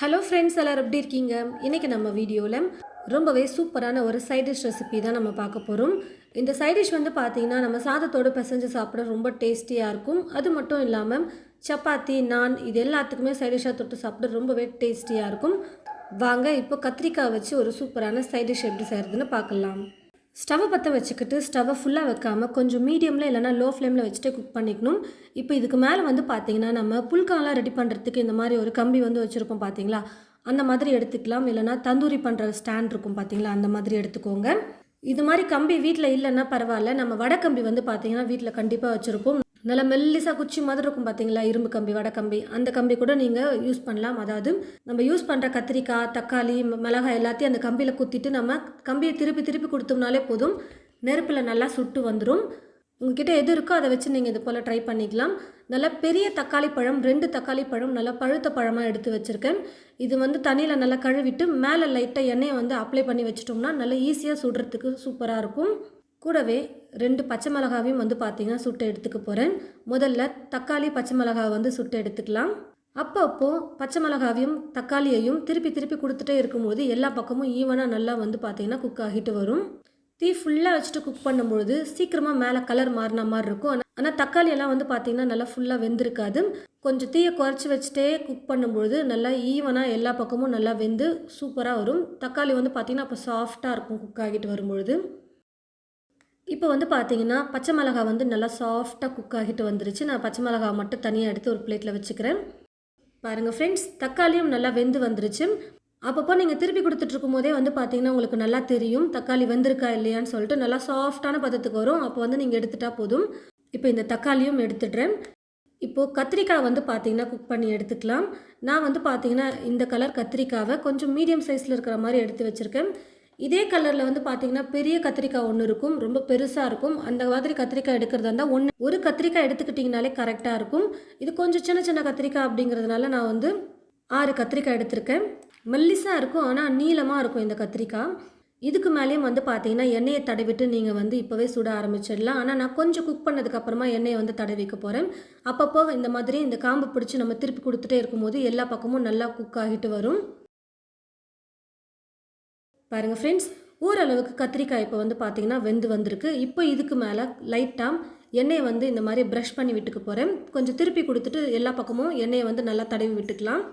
Hello friends, எல்லாரும் எப்படி இருக்கீங்க? இன்றைக்கி நம்ம வீடியோவில் ரொம்பவே சூப்பரான ஒரு சைட் டிஷ் ரெசிபி தான் நம்ம பார்க்க போகிறோம். இந்த சைட் டிஷ் வந்து பார்த்திங்கன்னா நம்ம சாதத்தோடு பிசைஞ்சு சாப்பிட ரொம்ப டேஸ்டியாக இருக்கும். அது மட்டும் இல்லாமல் சப்பாத்தி, நான் இது எல்லாத்துக்குமே சைட் டிஷ்ஷாக தொட்டு சாப்பிட ரொம்பவே டேஸ்டியாக இருக்கும். வாங்க இப்போ கத்திரிக்காய் வச்சு ஒரு சூப்பரான சைட் டிஷ் எப்படி செய்கிறதுன்னு பார்க்கலாம். ஸ்டவ்வை பற்ற வச்சுக்கிட்டு ஸ்டவ்வை ஃபுல்லாக வைக்காமல் கொஞ்சம் மீடியமில் இல்லைனா லோ ஃப்ளேமில் வச்சுட்டு குக் பண்ணிக்கணும். இப்போ இதுக்கு மேலே வந்து பார்த்திங்கன்னா நம்ம புல்காலாம் ரெடி பண்ணுறதுக்கு இந்த மாதிரி ஒரு கம்பி வந்து வச்சுருக்கோம் பார்த்தீங்களா, அந்த மாதிரி எடுத்துக்கலாம். இல்லைனா தந்தூரி பண்ணுற ஸ்டாண்ட் இருக்கும் பார்த்தீங்களா, அந்த மாதிரி எடுத்துக்கோங்க. இது மாதிரி கம்பி வீட்டில் இல்லைன்னா பரவாயில்ல, நம்ம வடக்கம்பி வந்து பார்த்திங்கன்னா வீட்டில் கண்டிப்பாக வச்சுருப்போம். நல்லா மெல்லிசாக குச்சி மாதிரி இருக்கும் பார்த்தீங்களா, இரும்பு கம்பி, வடக்கம்பி, அந்த கம்பி கூட நீங்கள் யூஸ் பண்ணலாம். அதாவது நம்ம யூஸ் பண்ணுற கத்திரிக்காய், தக்காளி, மிளகாய் எல்லாத்தையும் அந்த கம்பியில் குத்திட்டு நம்ம கம்பியை திருப்பி திருப்பி கொடுத்தோம்னாலே போதும், நெருப்பில் நல்லா சுட்டு வந்துடும். உங்ககிட்ட எது இருக்கோ அதை வச்சு நீங்கள் இது போல் ட்ரை பண்ணிக்கலாம். நல்லா பெரிய தக்காளி பழம், 2 தக்காளி பழம் நல்லா பழுத்த பழமாக எடுத்து வச்சுருக்கேன். இது வந்து தண்ணியில் நல்லா கழுவிட்டு மேலே லைட்டாக எண்ணெயை வந்து அப்ளை பண்ணி வச்சிட்டோம்னா நல்லா ஈஸியாக சுடுறதுக்கு சூப்பராக இருக்கும். கூடவே 2 பச்சை மிளகாவையும் வந்து பார்த்திங்கன்னா சுட்டு எடுத்துக்க போகிறேன். முதல்ல தக்காளி, பச்சை மிளகாவை வந்து சுட்டு எடுத்துக்கலாம். அப்பப்போ பச்சை மிளகாவையும் தக்காளியையும் திருப்பி திருப்பி கொடுத்துட்டே இருக்கும்போது எல்லா பக்கமும் ஈவனாக நல்லா வந்து பார்த்திங்கன்னா குக் ஆகிட்டு வரும். தீ ஃபுல்லாக வச்சுட்டு குக் பண்ணும்பொழுது சீக்கிரமாக மேலே கலர் மாறின மாதிரி இருக்கும். ஆனால் தக்காளியெல்லாம் வந்து பார்த்திங்கன்னா நல்லா ஃபுல்லாக வெந்திருக்காது. கொஞ்சம் தீயை குறைச்சி வச்சுட்டே குக் பண்ணும்பொழுது நல்லா ஈவனாக எல்லா பக்கமும் நல்லா வெந்து சூப்பராக வரும். தக்காளி வந்து பார்த்திங்கன்னா அப்போ சாஃப்டாக இருக்கும் குக் ஆகிட்டு வரும்பொழுது. இப்போ வந்து பார்த்திங்கன்னா பச்சை மிளகாய் வந்து நல்லா சாஃப்டாக குக் ஆகிட்டு வந்துருச்சு. நான் பச்சை மிளகாய் மட்டும் தனியாக எடுத்து ஒரு பிளேட்டில் வச்சுக்கிறேன். பாருங்கள் ஃப்ரெண்ட்ஸ், தக்காளியும் நல்லா வெந்து வந்துருச்சு. அப்பப்போ நீங்கள் திருப்பி கொடுத்துட்ருக்கும் போதே வந்து பார்த்திங்கன்னா உங்களுக்கு நல்லா தெரியும் தக்காளி வெந்திருக்கா இல்லையான்னு சொல்லிட்டு. நல்லா சாஃப்டான பதத்துக்கு வரும். அப்போ வந்து நீங்கள் எடுத்துட்டா போதும். இப்போ இந்த தக்காளியும் எடுத்துடுறேன். இப்போது கத்திரிக்காய் வந்து பார்த்திங்கன்னா குக் பண்ணி எடுத்துக்கலாம். நான் வந்து பார்த்திங்கன்னா இந்த கலர் கத்திரிக்காவை கொஞ்சம் மீடியம் சைஸில் இருக்கிற மாதிரி எடுத்து வச்சுருக்கேன். இதே கலரில் வந்து பார்த்திங்கன்னா பெரிய கத்திரிக்காய் ஒன்று இருக்கும், ரொம்ப பெருசாக இருக்கும். அந்த மாதிரி கத்திரிக்காய் எடுக்கிறதா இருந்தால் ஒரு கத்திரிக்காய் எடுத்துக்கிட்டிங்கனாலே கரெக்டாக இருக்கும். இது கொஞ்சம் சின்ன சின்ன கத்திரிக்காய் அப்படிங்கிறதுனால நான் வந்து 6 கத்திரிக்காய் எடுத்திருக்கேன். மெல்லிசாக இருக்கும், ஆனால் நீளமாக இருக்கும் இந்த கத்திரிக்காய். இதுக்கு மேலேயும் வந்து பார்த்திங்கன்னா எண்ணெயை தடவிட்டு நீங்கள் வந்து இப்போவே சுட ஆரம்பிச்சிடலாம். ஆனால் நான் கொஞ்சம் குக் பண்ணதுக்கப்புறமா எண்ணெயை வந்து தடவிக்க போகிறேன். அப்பப்போ இந்த மாதிரி இந்த காம்பு பிடிச்சி நம்ம திருப்பி கொடுத்துட்டே இருக்கும்போது எல்லா பக்கமும் நல்லா குக் ஆகிட்டு வரும். பாருங்கள் ஃப்ரெண்ட்ஸ், ஓரளவுக்கு கத்திரிக்காய் இப்போ வந்து பார்த்திங்கன்னா வெந்து வந்திருக்கு. இப்போ இதுக்கு மேலே லைட்டாக எண்ணெயை வந்து இந்த மாதிரி ப்ரஷ் பண்ணி விட்டுக்க போகிறேன். கொஞ்சம் திருப்பி கொடுத்துட்டு எல்லா பக்கமும் எண்ணெயை வந்து நல்லா தடவி விட்டுக்கலாம்.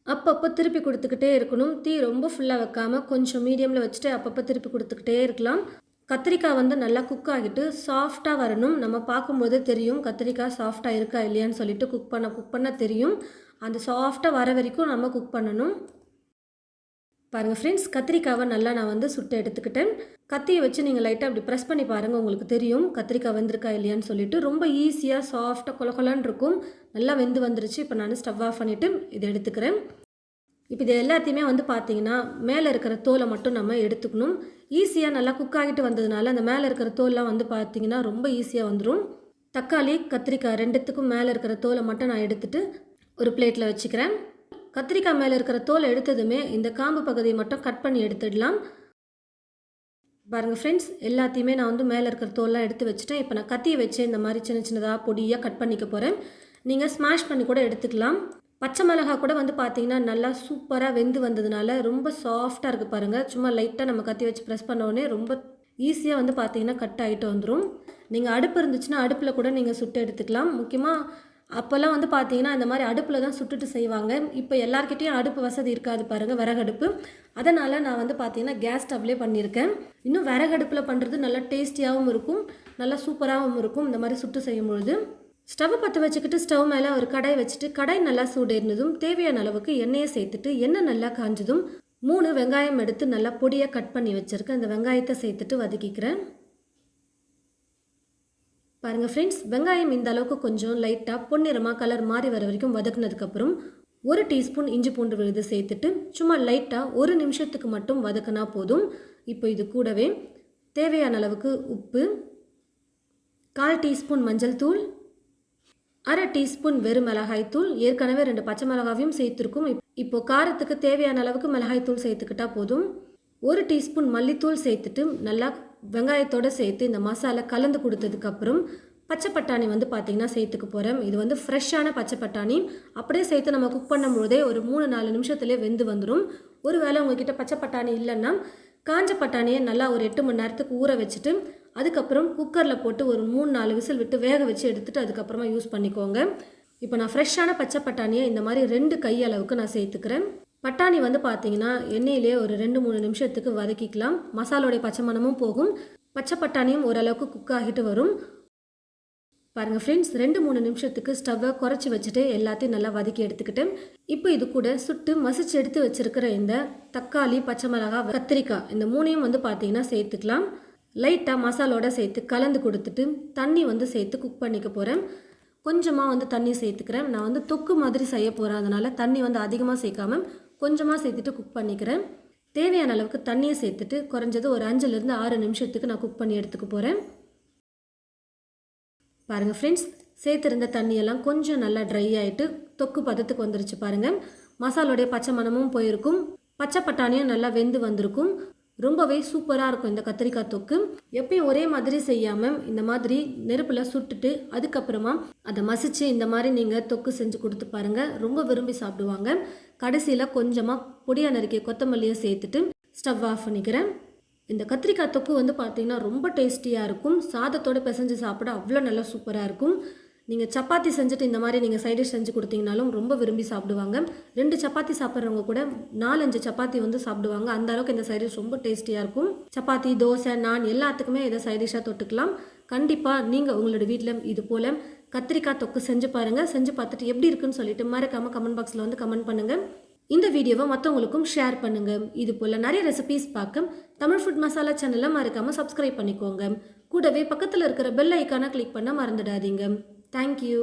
அப்பப்போ திருப்பி கொடுத்துக்கிட்டே இருக்கணும். தீ ரொம்ப ஃபுல்லாக வைக்காமல் கொஞ்சம் மீடியமில் வச்சுட்டு அப்பப்போ திருப்பி கொடுத்துக்கிட்டே இருக்கலாம். கத்திரிக்காய் வந்து நல்லா குக் ஆகிட்டு சாஃப்டாக வரணும். நம்ம பார்க்கும்போதே தெரியும் கத்திரிக்காய் சாஃப்டாக இருக்கா இல்லையான்னு சொல்லிட்டு குக் பண்ண தெரியும். அந்த சாஃப்டாக வர வரைக்கும் நம்ம குக் பண்ணணும். பாருங்கள் ஃப்ரெண்ட்ஸ், கத்திரிக்காவை நல்லா நான் வந்து சுட்டு எடுத்துக்கிட்டேன். கத்தியை வச்சு நீங்கள் லைட்டாக அப்படி ப்ரெஸ் பண்ணி பாருங்கள், உங்களுக்கு தெரியும் கத்திரிக்காய் வெந்திருக்கா இல்லையான்னு சொல்லிட்டு. ரொம்ப ஈஸியாக சாஃப்டாக கொலகொலன்னு இருக்கும். நல்லா வெந்து வந்துருச்சு. இப்போ நான் ஸ்டவ் ஆஃப் பண்ணிவிட்டு இதை எடுத்துக்கிறேன். இப்போ இது எல்லாத்தையுமே வந்து பார்த்திங்கன்னா மேலே இருக்கிற தோலை மட்டும் நம்ம எடுத்துக்கணும். ஈஸியாக நல்லா குக் ஆகிட்டு வந்ததுனால அந்த மேலே இருக்கிற தோல்லாம் வந்து பார்த்திங்கன்னா ரொம்ப ஈஸியாக வந்துடும். தக்காளி, கத்திரிக்காய் 2த்துக்கும் மேலே இருக்கிற தோலை மட்டும் நான் எடுத்துகிட்டு ஒரு பிளேட்டில் வச்சுக்கிறேன். கத்திரிக்காய் மேலே இருக்கிற தோலை எடுத்ததுமே இந்த காம்பு பகுதியை மட்டும் கட் பண்ணி எடுத்துடலாம். பாருங்கள் ஃப்ரெண்ட்ஸ், எல்லாத்தையுமே நான் வந்து மேலே இருக்கிற தோல்லாம் எடுத்து வச்சுட்டேன். இப்போ நான் கத்தியை வச்சு இந்த மாதிரி சின்ன சின்னதாக பொடியாக கட் பண்ணிக்க போகிறேன். நீங்கள் ஸ்மாஷ் பண்ணி கூட எடுத்துக்கலாம். பச்சை மிளகாய் கூட வந்து பார்த்திங்கன்னா நல்லா சூப்பராக வெந்து வந்ததுனால ரொம்ப சாஃப்டாக இருக்குது பாருங்கள். சும்மா லைட்டாக நம்ம கத்தி வச்சு ப்ரெஸ் பண்ண உடனே ரொம்ப ஈஸியாக வந்து பார்த்திங்கன்னா கட் ஆகிட்டு வந்துடும். நீங்கள் அடுப்பு இருந்துச்சுன்னா அடுப்பில் கூட நீங்கள் சுட்டு எடுத்துக்கலாம். முக்கியமாக அப்போல்லாம் வந்து பார்த்திங்கன்னா இந்த மாதிரி அடுப்பில் தான் சுட்டுட்டு செய்வாங்க. இப்போ எல்லாருக்கிட்டையும் அடுப்பு வசதி இருக்காது பாருங்கள், விறகடுப்பு. அதனால் நான் வந்து பார்த்திங்கன்னா கேஸ் ஸ்டவ்லேயே பண்ணியிருக்கேன். இன்னும் விறகடுப்பில் பண்ணுறது நல்லா டேஸ்டியாகவும் இருக்கும், நல்லா சூப்பராகவும் இருக்கும் இந்த மாதிரி சுட்டு செய்யும்பொழுது. ஸ்டவ்வை பற்ற வச்சுக்கிட்டு ஸ்டவ் மேலே ஒரு கடாய் வச்சுட்டு கடாய் நல்லா சூடேறினதும் தேவையான அளவுக்கு எண்ணெயை சேர்த்துட்டு எண்ணெய் நல்லா காஞ்சதும் 3 வெங்காயம் எடுத்து நல்லா பொடியாக கட் பண்ணி வச்சுருக்கேன். அந்த வெங்காயத்தை சேர்த்துட்டு வதக்கிக்கிறேன். பாருங்கள் ஃப்ரெண்ட்ஸ், வெங்காயம் இந்த அளவுக்கு கொஞ்சம் லைட்டாக பொன்னிறமாக கலர் மாறி வர வரைக்கும் வதக்குனதுக்கப்புறம் 1 டீஸ்பூன் இஞ்சி பூண்டு விழுது சேர்த்துட்டு சும்மா லைட்டாக 1 நிமிஷத்துக்கு மட்டும் வதக்கினா போதும். இப்போ இது கூடவே தேவையான அளவுக்கு உப்பு, 1/4 டீஸ்பூன் மஞ்சள் தூள், 1/2 டீஸ்பூன் வெறும் மிளகாய் தூள், ஏற்கனவே 2 பச்சை மிளகாவையும் சேர்த்துருக்கும். இப்போ காரத்துக்கு தேவையான அளவுக்கு மிளகாய் தூள் சேர்த்துக்கிட்டா போதும். 1 டீஸ்பூன் மல்லித்தூள் சேர்த்துட்டு நல்லா வெங்காயத்தோடு சேர்த்து இந்த மசாலா கலந்து கொடுத்ததுக்கப்புறம் பச்சை பட்டாணி வந்து பார்த்திங்கன்னா சேர்த்துக்க போகிறேன். இது வந்து ஃப்ரெஷ்ஷான பச்சை பட்டாணி. அப்படியே சேர்த்து நம்ம குக் பண்ணும்போதே ஒரு 3-4 நிமிஷத்துலேயே வெந்து வந்துடும். ஒரு வேளை உங்ககிட்ட பச்சை பட்டாணி இல்லைன்னா காஞ்ச பட்டாணியை நல்லா ஒரு 8 மணி நேரத்துக்கு ஊற வச்சுட்டு அதுக்கப்புறம் குக்கரில் போட்டு ஒரு 3-4 விசில் விட்டு வேக வச்சு எடுத்துகிட்டு அதுக்கப்புறமா யூஸ் பண்ணிக்கோங்க. இப்போ நான் ஃப்ரெஷ்ஷான பச்சை பட்டாணியை இந்த மாதிரி 2 கை அளவுக்கு நான் சேர்த்துக்கிறேன். பட்டாணி வந்து பார்த்தீங்கன்னா எண்ணெயிலே ஒரு 2-3 நிமிஷத்துக்கு வதக்கிக்கலாம். மசாலோடைய பச்சை மணமும் போகும், பச்சை பட்டாணியும் ஓரளவுக்கு குக் ஆகிட்டு வரும். பாருங்கள் ஃப்ரெண்ட்ஸ், 2-3 நிமிஷத்துக்கு ஸ்டவ்வை குறைச்சி வச்சுட்டு எல்லாத்தையும் நல்லா வதக்கி எடுத்துக்கிட்டேன். இப்போ இது கூட சுட்டு மசிச்சு எடுத்து வச்சுருக்கிற இந்த தக்காளி, பச்சை மிளகாய், கத்திரிக்காய் இந்த 3ஐயும் வந்து பார்த்தீங்கன்னா சேர்த்துக்கலாம். லைட்டாக மசாலோட சேர்த்து கலந்து கொடுத்துட்டு தண்ணி வந்து சேர்த்து குக் பண்ணிக்க போகிறேன். கொஞ்சமாக வந்து தண்ணி சேர்த்துக்கிறேன். நான் வந்து தொக்கு மாதிரி செய்ய போகிறேன், அதனால் தண்ணி வந்து அதிகமாக சேர்க்காம கொஞ்சமாக சேர்த்துட்டு குக் பண்ணிக்கிறேன். தேவையான அளவுக்கு தண்ணியை சேர்த்துட்டு குறைஞ்சது ஒரு 5-6 நிமிஷத்துக்கு நான் குக் பண்ணி எடுத்துக்க போகிறேன். பாருங்கள் ஃப்ரெண்ட்ஸ், சேர்த்துருந்த தண்ணியெல்லாம் கொஞ்சம் நல்லா ட்ரை ஆகிட்டு தொக்கு பதத்துக்கு வந்துருச்சு பாருங்கள். மசாலோடைய பச்சை மணமும் போயிருக்கும், பச்சை பட்டாணியும் நல்லா வெந்து வந்திருக்கும். ரொம்பவே சூப்பராக இருக்கும் இந்த கத்திரிக்காய் தொக்கு. எப்பயும் ஒரே மாதிரி செய்யாமல் இந்த மாதிரி நெருப்பில் சுட்டுட்டு அதுக்கப்புறமா அதை மசிச்சு இந்த மாதிரி நீங்கள் தொக்கு செஞ்சு கொடுத்து பாருங்கள், ரொம்ப விரும்பி சாப்பிடுவாங்க. கடைசியில் கொஞ்சமாக பொடியாக நறுக்கிய கொத்தமல்லியை சேர்த்துட்டு ஸ்டவ் ஆஃப் பண்ணிக்கிறேன். இந்த கத்திரிக்காய் தொக்கு வந்து பார்த்திங்கன்னா ரொம்ப டேஸ்டியாக இருக்கும். சாதத்தோடு பிசைஞ்சு சாப்பிட அவ்வளோ நல்லா சூப்பராக இருக்கும். நீங்கள் சப்பாத்தி செஞ்சுட்டு இந்த மாதிரி நீங்கள் சைடிஷ் செஞ்சு கொடுத்தீங்கனாலும் ரொம்ப விரும்பி சாப்பிடுவாங்க. 2 சப்பாத்தி சாப்பிட்றவங்க கூட 4-5 சப்பாத்தி வந்து சாப்பிடுவாங்க. அந்த அளவுக்கு இந்த சைடிஷ் ரொம்ப டேஸ்டியாக இருக்கும். சப்பாத்தி, தோசை, நான் எல்லாத்துக்குமே இதை சைடிஷாக தொட்டுக்கலாம். கண்டிப்பாக நீங்கள் உங்களோட வீட்டில் இது போல் கத்திரிக்காய் தொக்கு செஞ்சு பாருங்கள். செஞ்சு பார்த்துட்டு எப்படி இருக்குன்னு சொல்லிட்டு மறக்காமல் கமெண்ட் பாக்ஸில் வந்து கமெண்ட் பண்ணுங்கள். இந்த வீடியோவை மற்றவங்களுக்கும் ஷேர் பண்ணுங்கள். இது போல் நிறைய ரெசிபீஸ் பார்க்க தமிழ் ஃபுட் மசாலா சேனலை மறக்காமல் சப்ஸ்கிரைப் பண்ணிக்கோங்க. கூடவே பக்கத்தில் இருக்கிற பெல் ஐக்கானை கிளிக் பண்ண மறந்துடாதீங்க. Thank you.